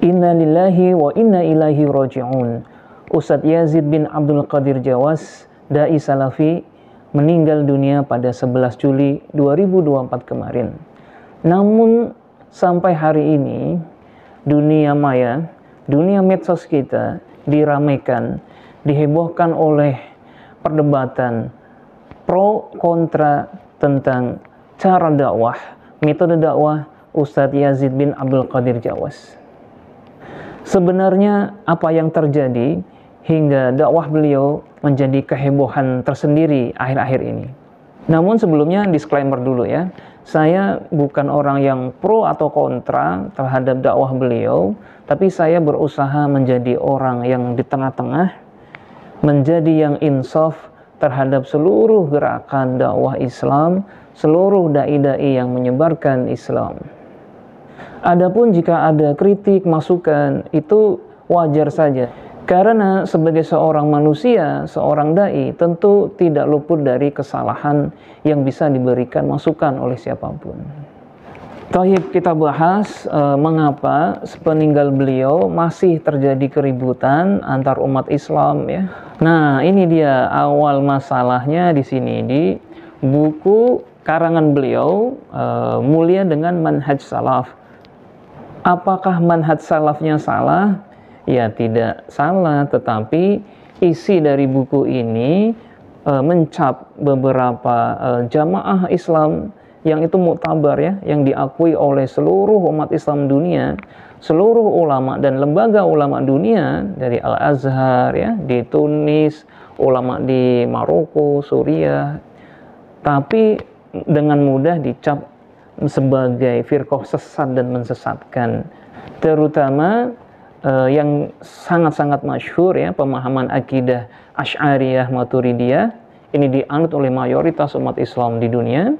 Inna lillahi wa inna ilaihi raji'un. Ustadz Yazid bin Abdul Qadir Jawas, Dai Salafi, meninggal dunia pada 11 Juli 2024 kemarin. Namun sampai hari ini dunia maya, dunia medsos kita diramaikan, dihebohkan oleh perdebatan pro kontra tentang cara dakwah, metode dakwah Ustadz Yazid bin Abdul Qadir Jawas. Sebenarnya apa yang terjadi hingga dakwah beliau menjadi kehebohan tersendiri akhir-akhir ini. Namun sebelumnya disclaimer dulu ya, saya bukan orang yang pro atau kontra terhadap dakwah beliau, tapi saya berusaha menjadi orang yang di tengah-tengah, menjadi yang insaf terhadap seluruh gerakan dakwah Islam, seluruh dai-dai yang menyebarkan Islam. Adapun jika ada kritik, masukan, itu wajar saja. Karena sebagai seorang manusia, seorang dai tentu tidak luput dari kesalahan yang bisa diberikan masukan oleh siapapun. Taib, kita bahas mengapa sepeninggal beliau masih terjadi keributan antar umat Islam ya. Nah, ini dia awal masalahnya di sini di buku karangan beliau Mulia dengan Manhaj Salaf. Apakah manhaj salafnya salah? Ya tidak salah, tetapi isi dari buku ini mencap beberapa jamaah Islam yang itu muktabar ya, yang diakui oleh seluruh umat Islam dunia, seluruh ulama dan lembaga ulama dunia dari Al-Azhar ya, di Tunis, ulama di Maroko, Suriah, tapi dengan mudah dicap sebagai firqah sesat dan mensesatkan, terutama yang sangat-sangat masyhur ya, pemahaman akidah Asy'ariyah Maturidiyah ini dianut oleh mayoritas umat Islam di dunia,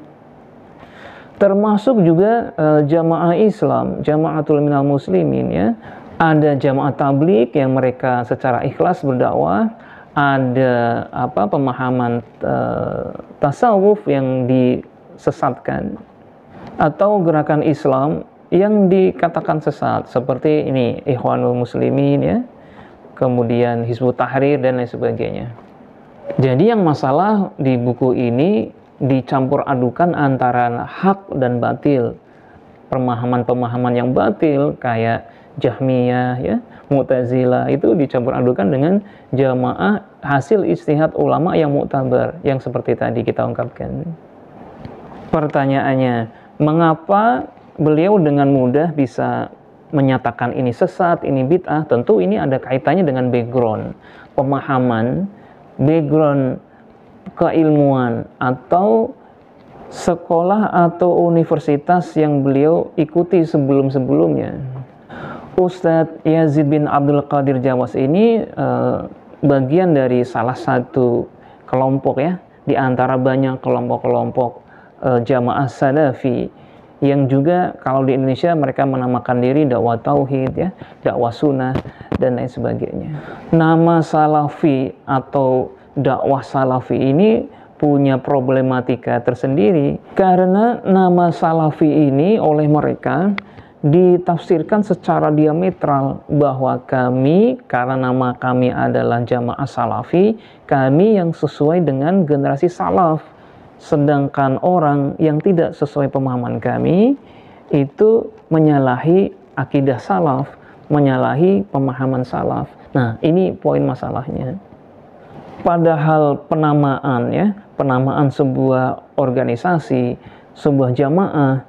termasuk juga jamaah Islam, jamaatul minal muslimin ya. Ada jamaah tabligh yang mereka secara ikhlas berdakwah, ada pemahaman tasawuf yang disesatkan, atau gerakan Islam yang dikatakan sesat seperti ini Ikhwanul Muslimin ya, kemudian Hizbut Tahrir dan lain sebagainya. Jadi yang masalah di buku ini dicampur adukan antara hak dan batil, pemahaman-pemahaman yang batil kayak Jahmiyah ya, Mu'tazilah itu dicampur adukan dengan jamaah hasil ijtihad ulama yang muktabar yang seperti tadi kita ungkapkan. Pertanyaannya, mengapa beliau dengan mudah bisa menyatakan ini sesat, ini bid'ah? Tentu ini ada kaitannya dengan background pemahaman, background keilmuan atau sekolah atau universitas yang beliau ikuti sebelum-sebelumnya. Ustadz Yazid bin Abdul Qadir Jawas ini bagian dari salah satu kelompok ya, di antara banyak kelompok-kelompok jamaah salafi yang juga kalau di Indonesia mereka menamakan diri dakwah tauhid ya, dakwah sunnah dan lain sebagainya. Nama salafi atau dakwah salafi ini punya problematika tersendiri karena nama salafi ini oleh mereka ditafsirkan secara diametral bahwa kami, karena nama kami adalah jamaah salafi, kami yang sesuai dengan generasi salaf. Sedangkan orang yang tidak sesuai pemahaman kami itu menyalahi akidah salaf, menyalahi pemahaman salaf. Nah, ini poin masalahnya. Padahal penamaan ya, penamaan sebuah organisasi, sebuah jamaah,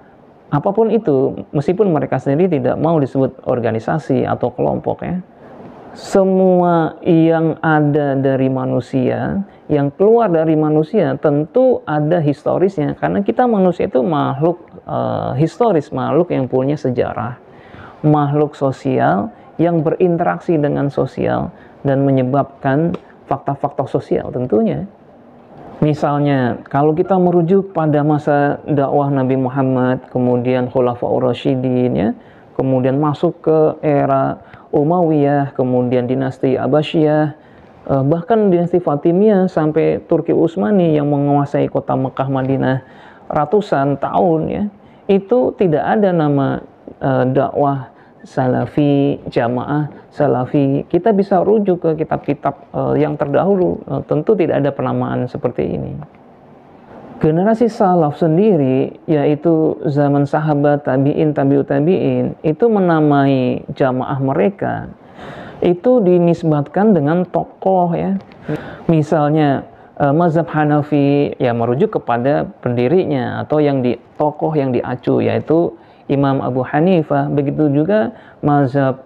apapun itu, meskipun mereka sendiri tidak mau disebut organisasi atau kelompok ya, semua yang ada dari manusia, yang keluar dari manusia tentu ada historisnya, karena kita manusia itu makhluk historis, makhluk yang punya sejarah, makhluk sosial yang berinteraksi dengan sosial dan menyebabkan fakta-fakta sosial tentunya. Misalnya kalau kita merujuk pada masa dakwah Nabi Muhammad, kemudian Khulafaur Rasyidin ya, kemudian masuk ke era Umayyah, kemudian dinasti Abbasiyah, bahkan dinasti Fatimiyah sampai Turki Utsmani yang menguasai kota Mekah Madinah ratusan tahun ya, itu tidak ada nama dakwah Salafi, Jamaah Salafi. Kita bisa rujuk ke kitab-kitab yang terdahulu. Tentu tidak ada penamaan seperti ini. Generasi salaf sendiri, yaitu zaman sahabat, tabi'in, tabi'ut tabi'in, itu menamai jamaah mereka, itu dinisbatkan dengan tokoh ya. Misalnya mazhab Hanafi ya merujuk kepada pendirinya atau tokoh yang diacu, yaitu Imam Abu Hanifah. Begitu juga mazhab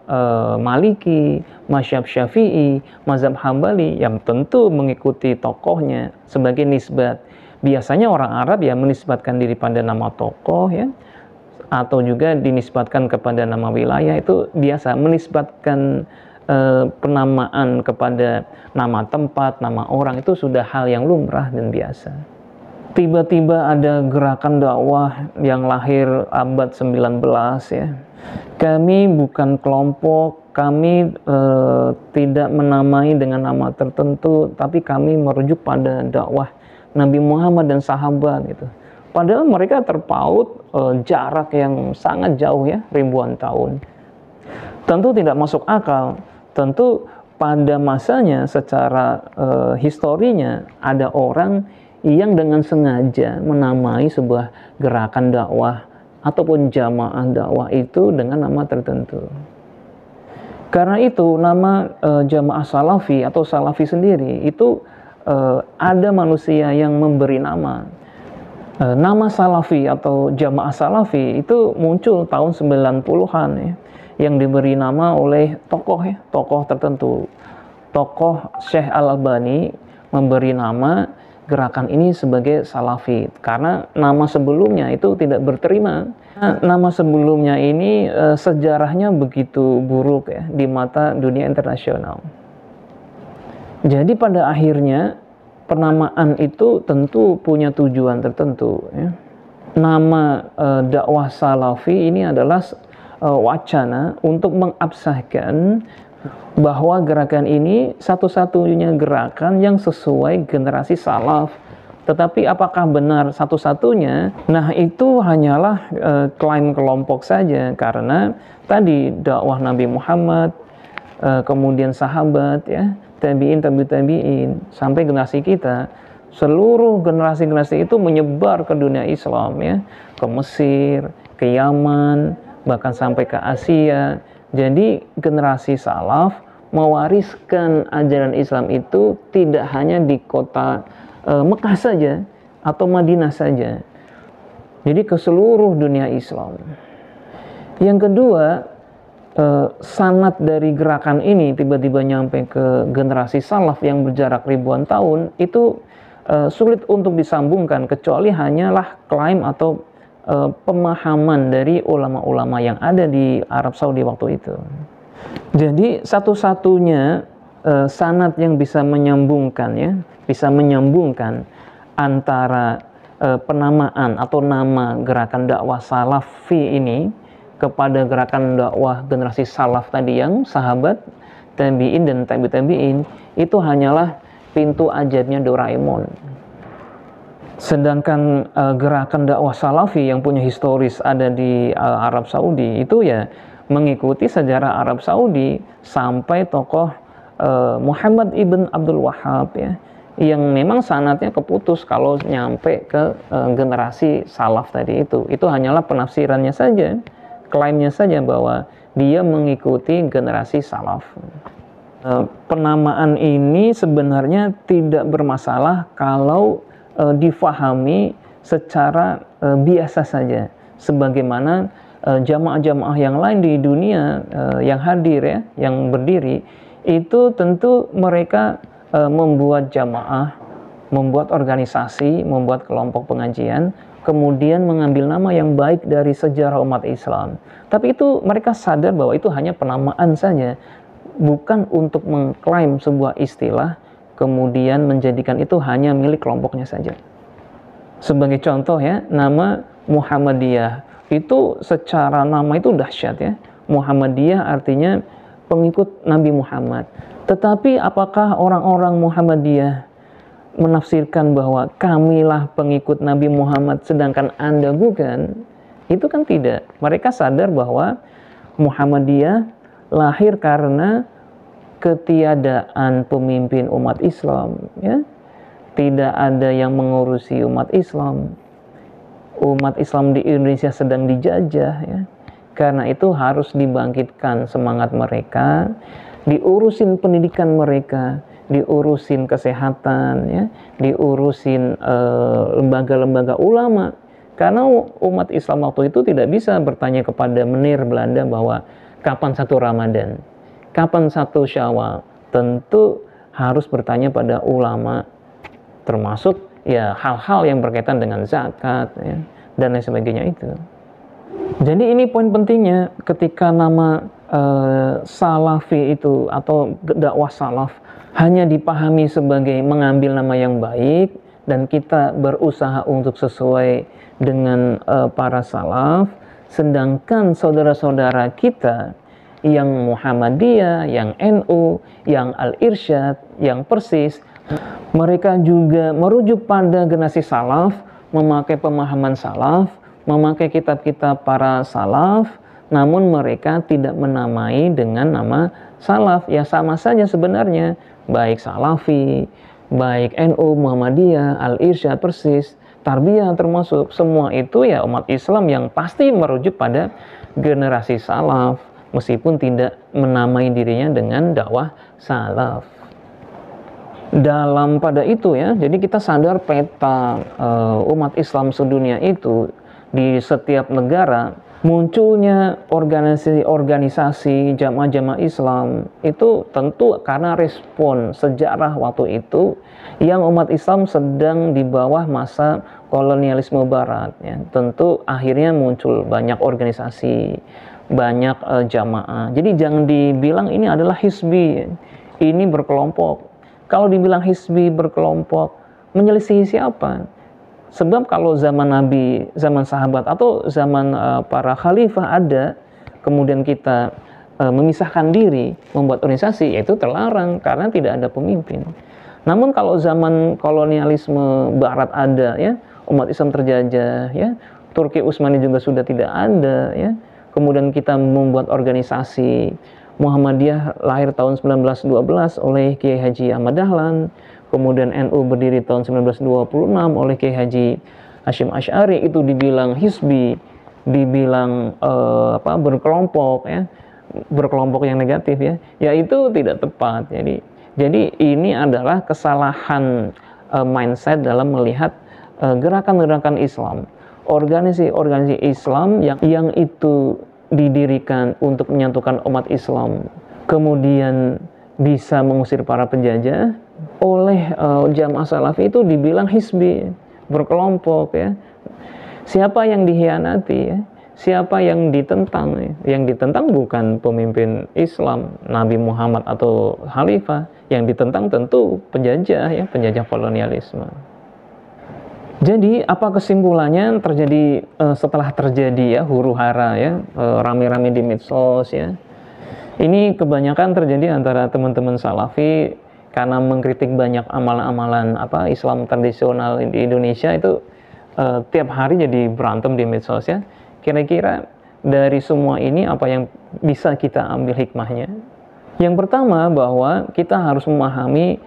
Maliki, mazhab Syafi'i, mazhab Hambali yang tentu mengikuti tokohnya sebagai nisbat. Biasanya orang Arab ya menisbatkan diri pada nama tokoh ya, atau juga dinisbatkan kepada nama wilayah. Itu biasa, menisbatkan penamaan kepada nama tempat, nama orang, itu sudah hal yang lumrah dan biasa. Tiba-tiba ada gerakan dakwah yang lahir abad 19 ya. Kami bukan kelompok, kami tidak menamai dengan nama tertentu, tapi kami merujuk pada dakwah Nabi Muhammad dan sahabat gitu. Padahal mereka terpaut jarak yang sangat jauh ya, ribuan tahun. Tentu tidak masuk akal. Tentu pada masanya secara historinya ada orang yang dengan sengaja menamai sebuah gerakan dakwah ataupun jamaah dakwah itu dengan nama tertentu. Karena itu nama jamaah salafi atau salafi sendiri itu ada manusia yang memberi nama. Nama salafi atau jamaah salafi itu muncul tahun 90-an ya, yang diberi nama oleh tokoh ya, tokoh tertentu. Tokoh Syekh Al-Albani memberi nama gerakan ini sebagai salafi karena nama sebelumnya itu tidak berterima. Nama sebelumnya ini sejarahnya begitu buruk ya di mata dunia internasional. Jadi pada akhirnya penamaan itu tentu punya tujuan tertentu ya. Nama dakwah salafi ini adalah wacana untuk mengabsahkan bahwa gerakan ini satu-satunya gerakan yang sesuai generasi salaf. Tetapi apakah benar satu-satunya? Nah, itu hanyalah klaim kelompok saja, karena tadi dakwah Nabi Muhammad, kemudian sahabat ya, tabi'in, tabi'ut tabi'in, sampai generasi kita, seluruh generasi-generasi itu menyebar ke dunia Islam ya, ke Mesir, ke Yaman, bahkan sampai ke Asia. Jadi generasi salaf mewariskan ajaran Islam itu tidak hanya di kota Mekah saja atau Madinah saja. Jadi ke seluruh dunia Islam. Yang kedua, sanad dari gerakan ini tiba-tiba nyampe ke generasi salaf yang berjarak ribuan tahun, itu sulit untuk disambungkan kecuali hanyalah klaim atau pemahaman dari ulama-ulama yang ada di Arab Saudi waktu itu. Jadi satu-satunya sanad yang bisa menyambungkan ya, bisa menyambungkan antara penamaan atau nama gerakan dakwah salafi ini kepada gerakan dakwah generasi salaf tadi yang sahabat, tabi'in dan tabi'ut tabi'in, itu hanyalah pintu ajaibnya Doraemon. Sedangkan gerakan dakwah salafi yang punya historis ada di Arab Saudi itu ya mengikuti sejarah Arab Saudi sampai tokoh Muhammad ibn Abdul Wahhab ya, yang memang sanadnya keputus kalau nyampe ke generasi salaf tadi itu. Itu hanyalah penafsirannya saja, klaimnya saja bahwa dia mengikuti generasi salaf. Penamaan ini sebenarnya tidak bermasalah kalau difahami secara biasa saja, sebagaimana jamaah-jamaah yang lain di dunia yang hadir ya, yang berdiri itu tentu mereka membuat jamaah, membuat organisasi, membuat kelompok pengajian, kemudian mengambil nama yang baik dari sejarah umat Islam. Tapi itu mereka sadar bahwa itu hanya penamaan saja, bukan untuk mengklaim sebuah istilah kemudian menjadikan itu hanya milik kelompoknya saja. Sebagai contoh ya, nama Muhammadiyah itu secara nama itu dahsyat ya. Muhammadiyah artinya pengikut Nabi Muhammad. Tetapi apakah orang-orang Muhammadiyah menafsirkan bahwa kamilah pengikut Nabi Muhammad sedangkan Anda bukan? Itu kan tidak. Mereka sadar bahwa Muhammadiyah lahir karena ketiadaan pemimpin umat Islam, ya. Tidak ada yang mengurusi umat Islam. Umat Islam di Indonesia sedang dijajah, ya. Karena itu harus dibangkitkan semangat mereka, diurusin pendidikan mereka, diurusin kesehatan, ya, diurusin lembaga-lembaga ulama. Karena umat Islam waktu itu tidak bisa bertanya kepada menir Belanda bahwa kapan satu Ramadan, kapan satu Syawal. Tentu harus bertanya pada ulama, termasuk ya hal-hal yang berkaitan dengan zakat, ya, dan lain sebagainya itu. Jadi ini poin pentingnya ketika nama salafi itu atau dakwah salaf hanya dipahami sebagai mengambil nama yang baik dan kita berusaha untuk sesuai dengan para salaf, sedangkan saudara-saudara kita yang Muhammadiyah, yang NU, yang Al-Irsyad, yang Persis, mereka juga merujuk pada generasi salaf, memakai pemahaman salaf, memakai kitab-kitab para salaf, namun mereka tidak menamai dengan nama salaf. Ya sama saja sebenarnya, baik salafi, baik NU, Muhammadiyah, Al-Irsyad, Persis, Tarbiyah termasuk, semua itu ya umat Islam yang pasti merujuk pada generasi salaf, meskipun tidak menamai dirinya dengan dakwah salaf. Dalam pada itu ya, jadi kita sadar peta umat Islam sedunia itu, di setiap negara munculnya organisasi-organisasi jamaah-jamaah Islam itu tentu karena respon sejarah waktu itu yang umat Islam sedang di bawah masa kolonialisme barat, ya. Tentu akhirnya muncul banyak organisasi, banyak jamaah. Jadi jangan dibilang ini adalah hizbi, ini berkelompok. Kalau dibilang hizbi berkelompok, menyelisihi siapa? Sebab kalau zaman Nabi, zaman sahabat atau zaman para khalifah ada, kemudian kita memisahkan diri, membuat organisasi, yaitu terlarang karena tidak ada pemimpin. Namun kalau zaman kolonialisme barat ada, ya, umat Islam terjajah, ya, Turki Utsmani juga sudah tidak ada, ya. Kemudian kita membuat organisasi. Muhammadiyah lahir tahun 1912 oleh Kiai Haji Ahmad Dahlan. Kemudian NU berdiri tahun 1926 oleh Kiai Haji Hasyim Asy'ari. Itu dibilang hizbi, dibilang berkelompok, ya, berkelompok yang negatif, ya. Ya itu tidak tepat. Jadi ini adalah kesalahan mindset dalam melihat gerakan-gerakan Islam, organisasi-organisasi Islam yang itu didirikan untuk menyatukan umat Islam, kemudian bisa mengusir para penjajah. Oleh jamaah salafi itu dibilang hizbi, berkelompok, ya. Siapa yang dihianati, ya? Siapa yang ditentang, ya? Yang ditentang bukan pemimpin Islam, Nabi Muhammad atau khalifah. Yang ditentang tentu penjajah, ya, penjajah kolonialisme. Jadi apa kesimpulannya terjadi setelah terjadi, ya, huru-hara, ya, rame-rame di medsos, ya. Ini kebanyakan terjadi antara teman-teman salafi karena mengkritik banyak amalan-amalan Islam tradisional di Indonesia itu tiap hari jadi berantem di medsos, ya. Kira-kira dari semua ini apa yang bisa kita ambil hikmahnya? Yang pertama bahwa kita harus memahami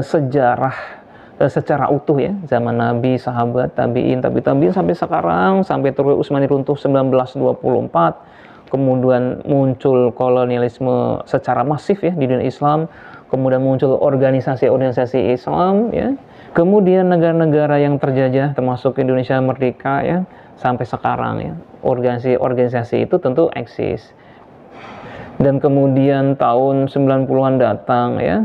sejarah secara utuh, ya, zaman Nabi, sahabat, tabi'in sampai sekarang, sampai Turki Utsmani runtuh 1924, kemudian muncul kolonialisme secara masif, ya, di dunia Islam, kemudian muncul organisasi-organisasi Islam, ya, kemudian negara-negara yang terjajah termasuk Indonesia merdeka, ya, sampai sekarang, ya, organisasi-organisasi itu tentu eksis. Dan kemudian tahun 90-an datang, ya,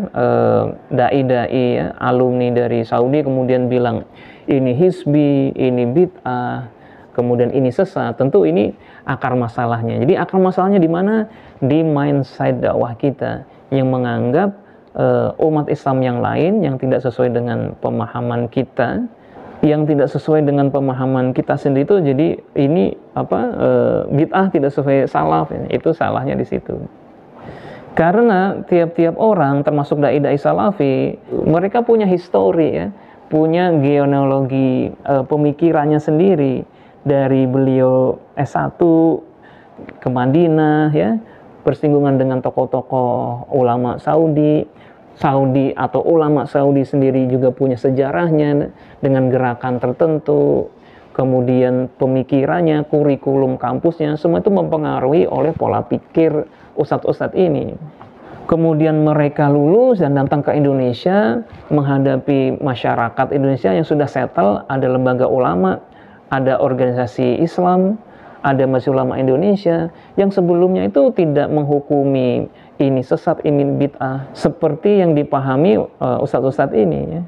dai-dai, ya, alumni dari Saudi kemudian bilang ini hizbi, ini bid'ah, kemudian ini sesat. Tentu ini akar masalahnya. Jadi akar masalahnya di mana? Di mindset dakwah kita yang menganggap umat Islam yang lain yang tidak sesuai dengan pemahaman kita, yang tidak sesuai dengan pemahaman kita sendiri itu jadi ini bid'ah, tidak sesuai salaf, ya. Itu salahnya di situ. Karena tiap-tiap orang termasuk dai-dai salafi mereka punya histori, ya, punya genealogi pemikirannya sendiri. Dari beliau S1 ke Madinah ya, bersinggungan dengan tokoh-tokoh ulama Saudi atau ulama Saudi sendiri juga punya sejarahnya dengan gerakan tertentu, kemudian pemikirannya, kurikulum kampusnya, semua itu mempengaruhi oleh pola pikir ustadz-ustadz ini. Kemudian mereka lulus dan datang ke Indonesia, menghadapi masyarakat Indonesia yang sudah settle, ada lembaga ulama, ada organisasi Islam, ada Majelis Ulama Indonesia, yang sebelumnya itu tidak menghukumi ini sesat, ini bid'ah, seperti yang dipahami ustadz-ustadz ini ya.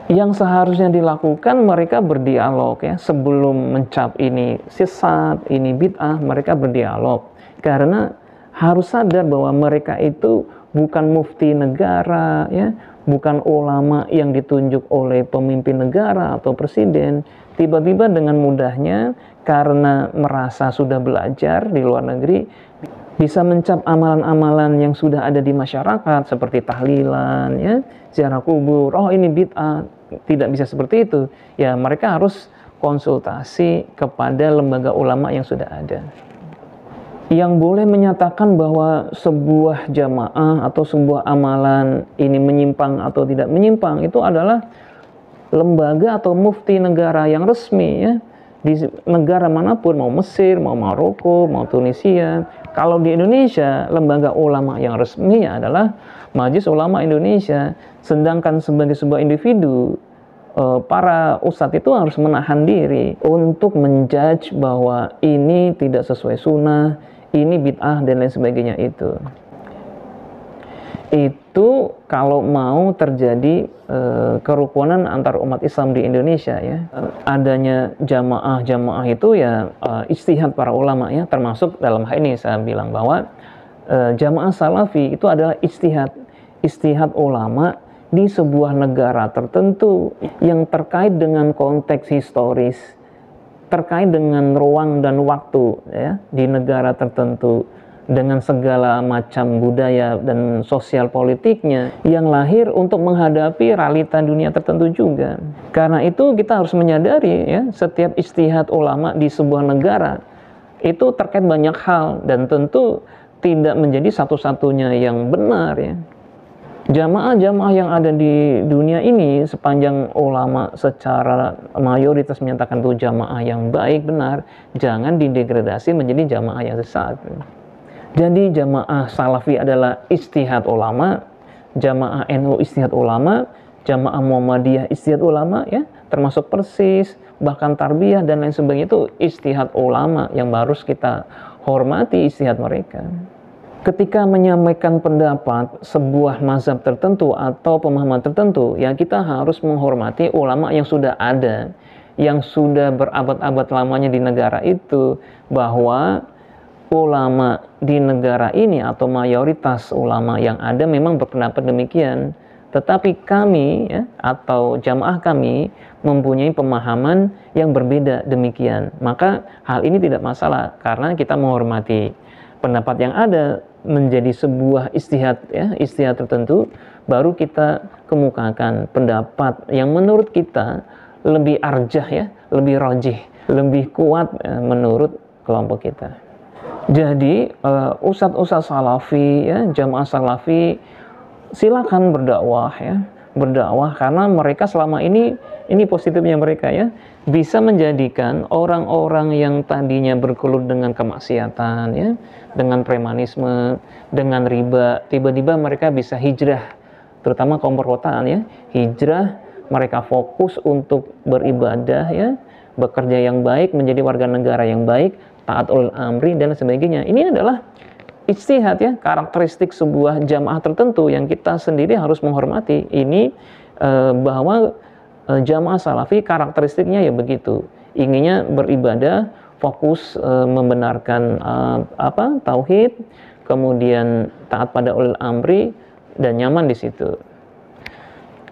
Yang seharusnya dilakukan, mereka berdialog ya, sebelum mencap ini sesat, ini bid'ah, mereka berdialog. Karena harus sadar bahwa mereka itu bukan mufti negara ya, bukan ulama yang ditunjuk oleh pemimpin negara atau presiden. Tiba-tiba dengan mudahnya karena merasa sudah belajar di luar negeri, bisa mencap amalan-amalan yang sudah ada di masyarakat seperti tahlilan ya, ziarah kubur, oh ini bid'ah. Tidak bisa seperti itu ya, mereka harus konsultasi kepada lembaga ulama yang sudah ada, yang boleh menyatakan bahwa sebuah jamaah atau sebuah amalan ini menyimpang atau tidak menyimpang itu adalah lembaga atau mufti negara yang resmi ya, di negara manapun, mau Mesir, mau Maroko, mau Tunisia. Kalau di Indonesia, lembaga ulama yang resmi adalah Majelis Ulama Indonesia. Sedangkan sebagai sebuah individu, para ustadz itu harus menahan diri untuk menjudge bahwa ini tidak sesuai sunnah, ini bid'ah dan lain sebagainya. Itu kalau mau terjadi kerukunan antar umat Islam di Indonesia ya, adanya jamaah itu ya ijtihad para ulama ya, termasuk dalam hal ini saya bilang bahwa jamaah salafi itu adalah ijtihad ulama di sebuah negara tertentu yang terkait dengan konteks historis, terkait dengan ruang dan waktu ya, di negara tertentu, dengan segala macam budaya dan sosial politiknya yang lahir untuk menghadapi realita dunia tertentu juga. Karena itu kita harus menyadari ya, setiap ijtihad ulama di sebuah negara itu terkait banyak hal dan tentu tidak menjadi satu-satunya yang benar ya. Jamaah-jamaah yang ada di dunia ini, sepanjang ulama secara mayoritas menyatakan itu jamaah yang baik, benar, jangan didegradasi menjadi jamaah yang sesat. Jadi jamaah salafi adalah ijtihad ulama, jamaah NU ijtihad ulama, jamaah Muhammadiyah ijtihad ulama ya, termasuk Persis, bahkan Tarbiyah dan lain sebagainya, itu ijtihad ulama yang harus kita hormati ijtihad mereka. Ketika menyampaikan pendapat sebuah mazhab tertentu atau pemahaman tertentu, ya kita harus menghormati ulama yang sudah ada, yang sudah berabad-abad lamanya di negara itu, bahwa ulama di negara ini atau mayoritas ulama yang ada memang berpendapat demikian, tetapi kami ya, atau jamaah kami mempunyai pemahaman yang berbeda demikian. Maka hal ini tidak masalah karena kita menghormati pendapat yang ada menjadi sebuah ijtihad ya, ijtihad tertentu, baru kita kemukakan pendapat yang menurut kita lebih arjah ya, lebih rajih, lebih kuat menurut kelompok kita. Jadi ustadz-ustadz salafi ya, jamaah salafi, silakan berdakwah ya, berdakwah karena mereka selama ini positifnya mereka ya, bisa menjadikan orang-orang yang tadinya bergelut dengan kemaksiatan ya, dengan premanisme, dengan riba, tiba-tiba mereka bisa hijrah, terutama kaum perkotaan ya, hijrah, mereka fokus untuk beribadah ya, bekerja yang baik, menjadi warga negara yang baik, taat ulil amri dan sebagainya. Ini adalah ijtihad ya, karakteristik sebuah jamaah tertentu yang kita sendiri harus menghormati. Ini bahwa jamaah salafi karakteristiknya ya begitu, inginnya beribadah, fokus membenarkan tauhid, kemudian taat pada ulil amri dan nyaman di situ.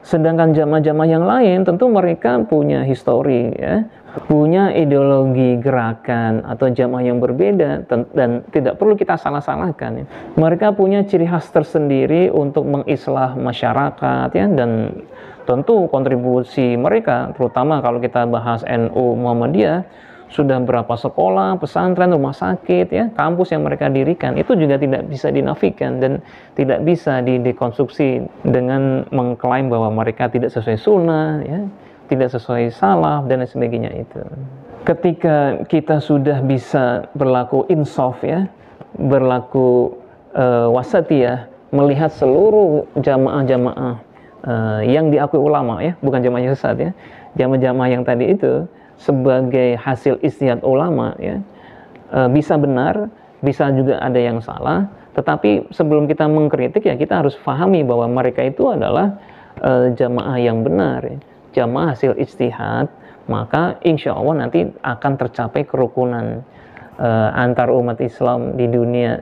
Sedangkan jamaah-jamaah yang lain tentu mereka punya histori ya, punya ideologi gerakan atau jamaah yang berbeda dan tidak perlu kita salah-salahkan ya. Mereka punya ciri khas tersendiri untuk mengislah masyarakat ya, dan tentu kontribusi mereka, terutama kalau kita bahas NU Muhammadiyah, sudah berapa sekolah, pesantren, rumah sakit, ya, kampus yang mereka dirikan, itu juga tidak bisa dinafikan dan tidak bisa dikonstruksi dengan mengklaim bahwa mereka tidak sesuai sunnah, ya, tidak sesuai salaf dan lain sebagainya itu. Ketika kita sudah bisa berlaku insaf, ya, berlaku wasatiyah, melihat seluruh jamaah-jamaah yang diakui ulama, ya, bukan jamaah yang sesat, ya, jamaah-jamaah yang tadi itu sebagai hasil ijtihad ulama, ya, bisa benar, bisa juga ada yang salah, tetapi sebelum kita mengkritik, ya, kita harus pahami bahwa mereka itu adalah jamaah yang benar, ya, jamaah hasil ijtihad, maka insya Allah nanti akan tercapai kerukunan antar umat Islam di dunia